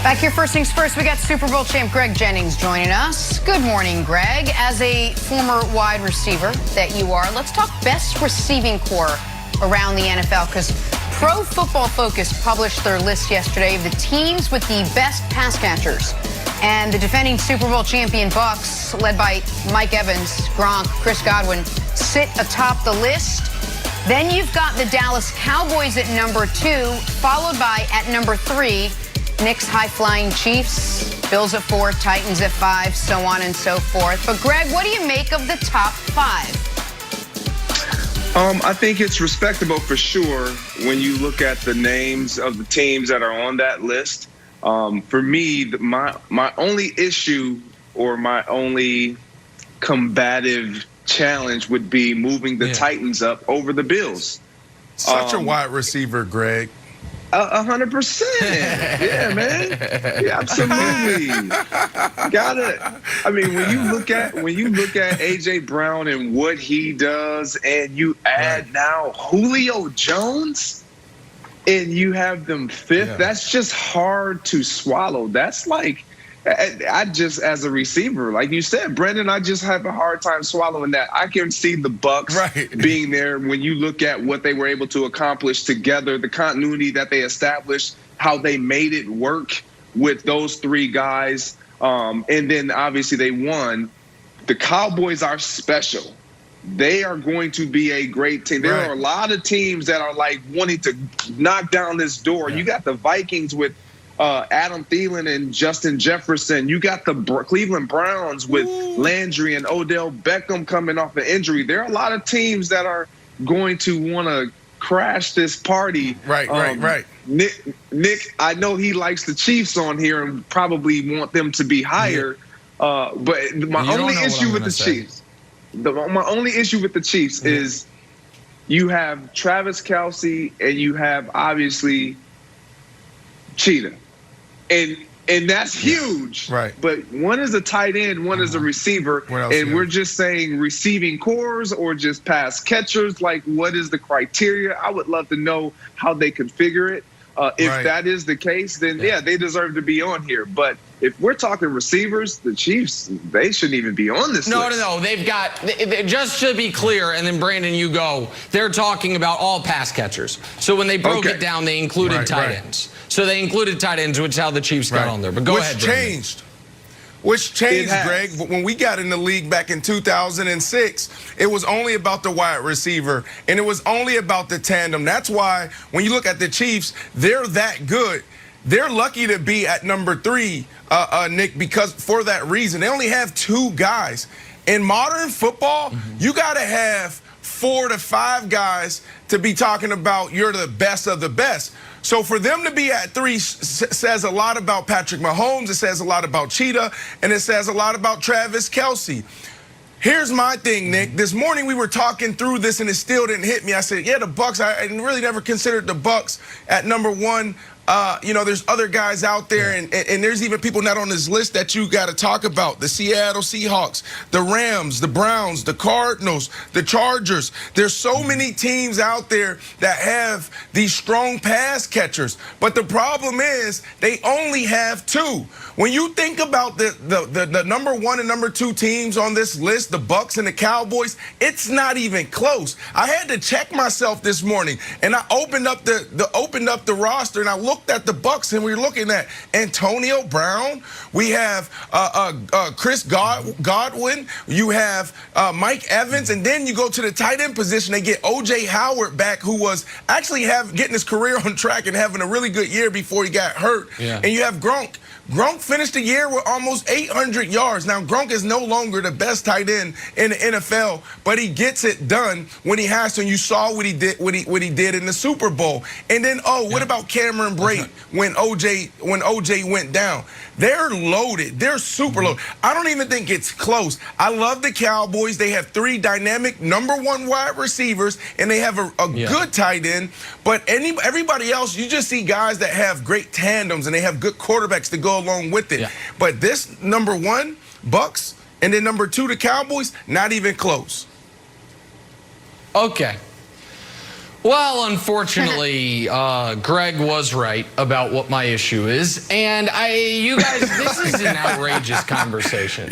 Back here, first things first, we got Super Bowl champ Greg Jennings joining us. Good morning, Greg. As a former wide receiver that you are, let's talk best receiving core around the NFL, because Pro Football Focus published their list yesterday of the teams with the best pass catchers. And the defending Super Bowl champion Bucs, led by Mike Evans, Gronk, Chris Godwin, sit atop the list. Then you've got the Dallas Cowboys at number 2, followed by, at number 3, Nick's high-flying Chiefs, Bills at 4, Titans at 5, so on and so forth. But, Greg, what do you make of the top 5? I think it's respectable for sure when you look at the names of the teams that are on that list. For me, my only issue or my only combative challenge would be moving the Titans up over the Bills. Such a wide receiver, Greg. 100%. Yeah, man. Yeah, absolutely. Got it. I mean, when you look at AJ Brown and what he does, and you add now Julio Jones, and you have them 5th, that's just hard to swallow. That's like, I just, as a receiver, like you said, Brendan, I just have a hard time swallowing that. I can see the Bucs being there when you look at what they were able to accomplish together, the continuity that they established, how they made it work with those 3 guys. And then obviously they won. The Cowboys are special. They are going to be a great team. There are a lot of teams that are like wanting to knock down this door. You got the Vikings with Adam Thielen and Justin Jefferson. You got the Cleveland Browns with Landry and Odell Beckham coming off an injury. There are a lot of teams that are going to want to crash this party. Right. Nick, I know he likes the Chiefs on here and probably want them to be higher. But my only issue with the Chiefs, my only issue with the Chiefs is you have Travis Kelce and you have obviously Cheetah. And that's huge. Right. But one is a tight end, one is a receiver. And we're just saying receiving cores or just pass catchers. Like, what is the criteria? I would love to know how they configure it. If that is the case, then they deserve to be on here. But if we're talking receivers, the Chiefs, they shouldn't even be on this list. No. They've got, just to be clear, and then Brandon, you go, they're talking about all pass catchers. So when they broke it down, they included tight ends. So they included tight ends, which is how the Chiefs got on there. But go ahead, Brandon. Which changed, Greg. When we got in the league back in 2006, it was only about the wide receiver, and it was only about the tandem. That's why when you look at the Chiefs, they're that good. They're lucky to be at number 3, Nick, because for that reason. They only have 2 guys. In modern football, you got to have 4 to 5 guys to be talking about you're the best of the best. So for them to be at 3 says a lot about Patrick Mahomes, it says a lot about Cheetah, and it says a lot about Travis Kelce. Here's my thing, Nick. This morning we were talking through this and it still didn't hit me. I said, the Bucs, I really never considered the Bucs at number 1. There's other guys out there, and there's even people not on this list that you got to talk about. The Seattle Seahawks, the Rams, the Browns, the Cardinals, the Chargers. There's so many teams out there that have these strong pass catchers. But the problem is they only have 2. When you think about the number 1 and number 2 teams on this list, the Bucs and the Cowboys, it's not even close. I had to check myself this morning, and I opened up the roster, and I looked at the Bucs, and we're looking at Antonio Brown. We have Chris Godwin. You have Mike Evans, and then you go to the tight end position. They get O.J. Howard back, who was actually getting his career on track and having a really good year before he got hurt. And you have Gronk. Gronk finished the year with almost 800 yards. Now, Gronk is no longer the best tight end in the NFL, but he gets it done when he has to. And you saw what he did in the Super Bowl. And then, what about Cameron Brate when OJ went down? They're loaded. They're super loaded. I don't even think it's close. I love the Cowboys. They have 3 dynamic number 1 wide receivers, and they have a good tight end. But everybody else, you just see guys that have great tandems, and they have good quarterbacks to go along with it. But this number 1, Bucs, and then number 2, the Cowboys, not even close. Okay. Well, unfortunately, Greg was right about what my issue is, and you guys, this is an outrageous conversation.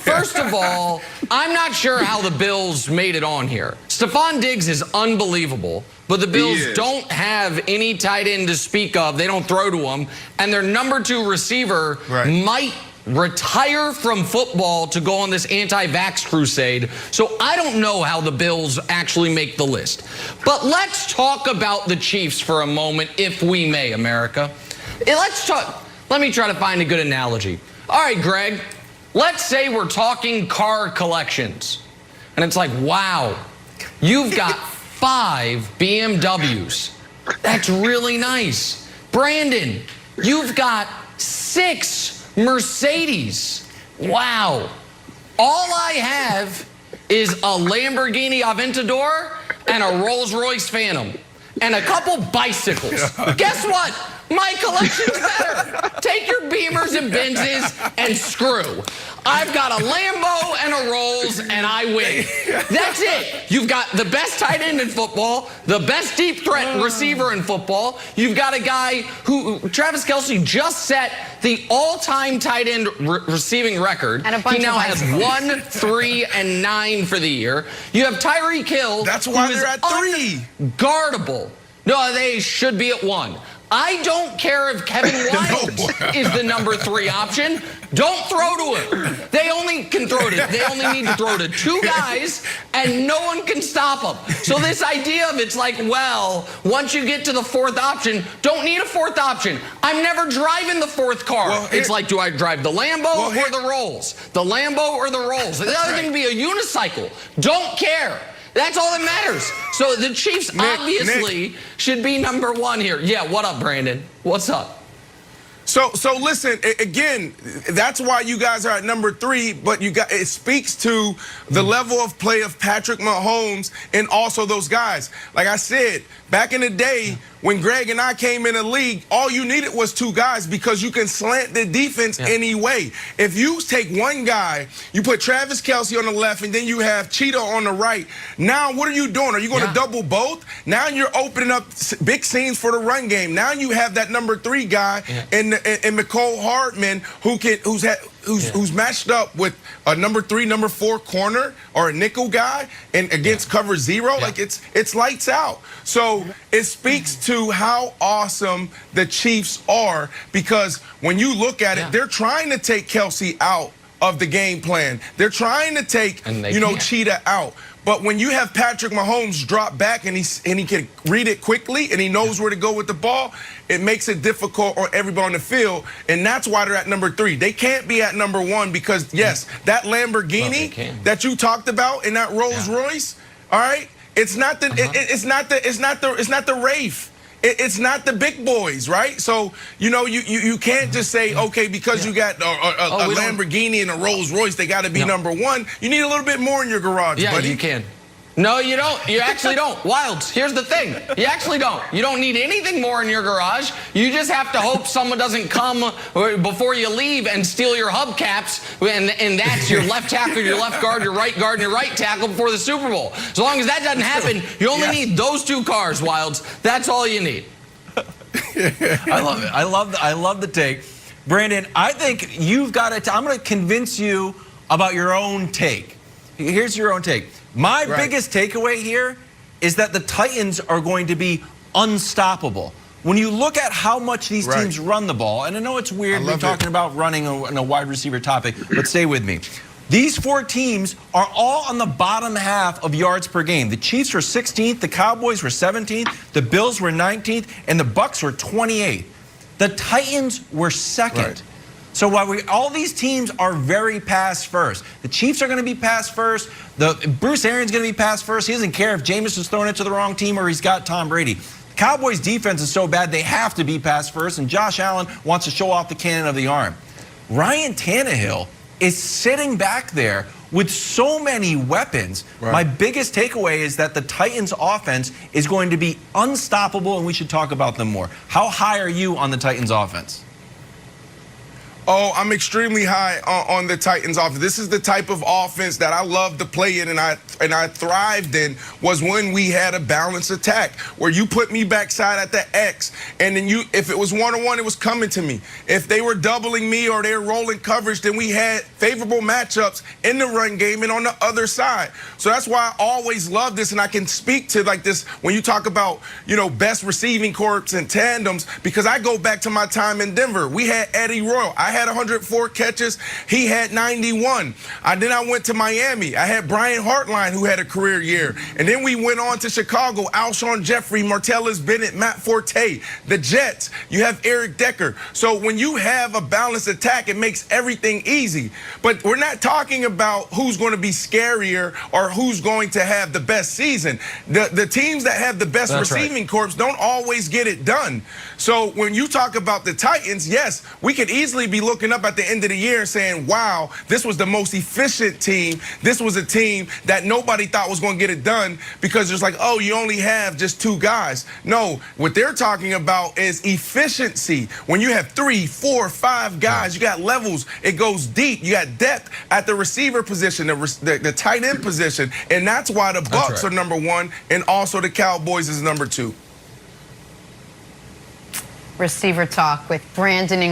First of all, I'm not sure how the Bills made it on here. Stephon Diggs is unbelievable, but the Bills don't have any tight end to speak of. They don't throw to him, and their number 2 receiver might retire from football to go on this anti-vax crusade. So I don't know how the Bills actually make the list. But let's talk about the Chiefs for a moment, if we may, America. Let me try to find a good analogy. All right, Greg, let's say we're talking car collections. And it's like, wow, you've got 5 BMWs. That's really nice. Brandon, you've got 6 Mercedes. Wow. All I have is a Lamborghini Aventador and a Rolls-Royce Phantom and a couple bicycles. Guess what? My collection's better. Take your Beamers and Benzes and screw. I've got a Lambo and a Rolls, and I win. That's it. You've got the best tight end in football, the best deep threat receiver in football. You've got a guy who, Travis Kelce, just set the all-time tight end receiving record. And a bunch he now of has 1, 3, and 9 for the year. You have Tyreek Hill. That's why they're at 3. Unguardable. No, they should be at 1. I don't care if Kevin Wildes is the number 3 option. Don't throw to him. They only can throw to. They only need to throw to 2 guys, and no one can stop them. So this idea of it's like, well, once you get to the 4th option, don't need a 4th option. I'm never driving the 4th car. Well, it's like, do I drive the Lambo or the Rolls? The Lambo or the Rolls? The other thing can be a unicycle. Don't care. That's all that matters. So the Chiefs obviously should be number 1 here. Yeah, what up, Brandon? What's up? So listen, again, that's why you guys are at number 3, but it speaks to the level of play of Patrick Mahomes and also those guys. Like I said, back in the day, when Greg and I came in the league, all you needed was 2 guys because you can slant the defense anyway. If you take 1 guy, you put Travis Kelce on the left, and then you have Cheetah on the right. Now, what are you doing? Are you going to double both? Now you're opening up big scenes for the run game. Now you have that number 3 guy and McCole Hardman who's matched up with a number 3, number 4 corner or a nickel guy and against cover 0. Like it's lights out. So it speaks to how awesome the Chiefs are, because when you look at it, they're trying to take Kelce out of the game plan. They're trying to take, Cheetah out. But when you have Patrick Mahomes drop back and he can read it quickly and he knows where to go with the ball, it makes it difficult on everybody on the field. And that's why they're at number 3. They can't be at number 1 because, yes, that Lamborghini that you talked about and that Rolls Royce, all right, it's not the it's not the Wraith. It's not the big boys, right? So, you can't just say, okay, because you got a Lamborghini and a Rolls Royce, they got to be number 1. You need a little bit more in your garage, buddy. You can. No, you don't. You actually don't. Wildes, here's the thing. You actually don't. You don't need anything more in your garage. You just have to hope someone doesn't come before you leave and steal your hubcaps, and that's your left tackle, your left guard, your right guard, and your right tackle before the Super Bowl. As long as that doesn't happen, you only need those 2 cars, Wildes. That's all you need. I love it. I love the take. Brandon, I think you've got it. I'm going to convince you about your own take. Here's your own take. My biggest takeaway here is that the Titans are going to be unstoppable. When you look at how much these teams run the ball, and I know it's weird we're talking about running in a wide receiver topic, but stay with me. These 4 teams are all on the bottom half of yards per game. The Chiefs were 16th, the Cowboys were 17th, the Bills were 19th, and the Bucs were 28th. The Titans were 2nd. So while all these teams are very pass first, the Chiefs are going to be pass first. Bruce Arians going to be pass first. He doesn't care if Jameis is throwing it to the wrong team or he's got Tom Brady. The Cowboys' defense is so bad they have to be pass first, and Josh Allen wants to show off the cannon of the arm. Ryan Tannehill is sitting back there with so many weapons. My biggest takeaway is that the Titans' offense is going to be unstoppable, and we should talk about them more. How high are you on the Titans' offense? Oh, I'm extremely high on the Titans offense. This is the type of offense that I love to play in, and I I thrived in was when we had a balanced attack where you put me backside at the X, and then if it was one-on-one, it was coming to me. If they were doubling me or they were rolling coverage, then we had favorable matchups in the run game and on the other side. So that's why I always love this, and I can speak to like this when you talk about, best receiving corps and tandems, because I go back to my time in Denver. We had Eddie Royal. I had 104 catches. He had 91. Then I went to Miami. I had Brian Hartline, who had a career year. And then we went on to Chicago. Alshon Jeffrey, Martellus Bennett, Matt Forte. The Jets, you have Eric Decker. So when you have a balanced attack, it makes everything easy. But we're not talking about who's going to be scarier or who's going to have the best season. The teams that have the best receiving corps don't always get it done. So when you talk about the Titans, yes, we could easily be looking up at the end of the year and saying, wow, this was the most efficient team. This was a team that nobody thought was going to get it done because it's like, oh, you only have just 2 guys. No, what they're talking about is efficiency. When you have 3, 4, 5 guys, you got levels. It goes deep. You got depth at the receiver position, the tight end position. And that's why the Bucs are number 1 and also the Cowboys is number 2. Receiver talk with Brandon.